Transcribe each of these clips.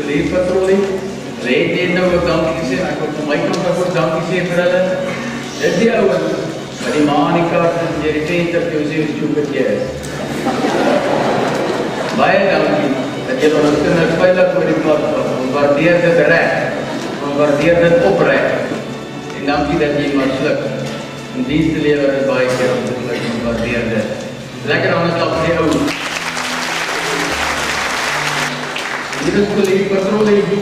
Leerpatrolie. Red het nou ook dankie gesê, ek wil van my kant af ook dankie sê vir hulle. Dis die ouens wat die maan die kaart en die tent op jou sê hoe stupid jy is. Baie dankie dat julle ons kinders veilig oor die pad vat. Ons waardeer dit reg. Ons waardeer dit opreg. En dankie dat jy maar sluk. En diens te lewer is baie keer om te sluk. Ons waardeer dit. Lekker aan het klap vir die ouens. Hier is collega patrolie.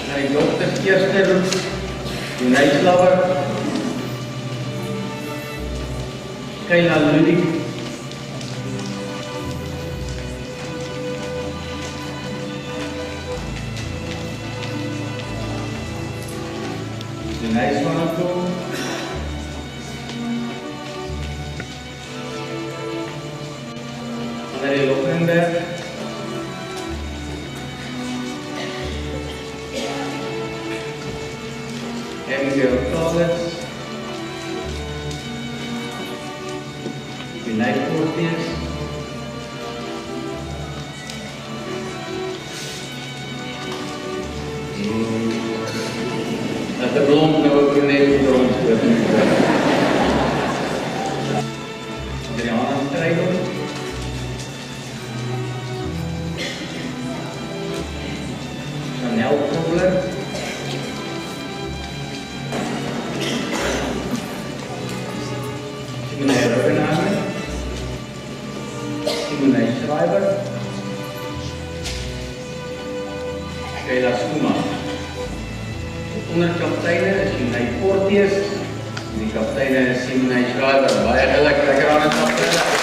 Hy dokter eerste roep. Die Nijslawer. Kayla Ludik. Die Nijsman toe. André Lokrenberg. Miguel Torres. Die Nijpoortiers. Dat de blond nou ook een Nederland rond wordt. Adriana Strijdel. Chanel Kobler. Meneer Rubbenhagen. Meneer Schreiber. Kayla Schoema. De onderkapteinen is Meneer Portiers. En die kapteinen is Meneer Schreiber. Baie lekker aan het kapteinen.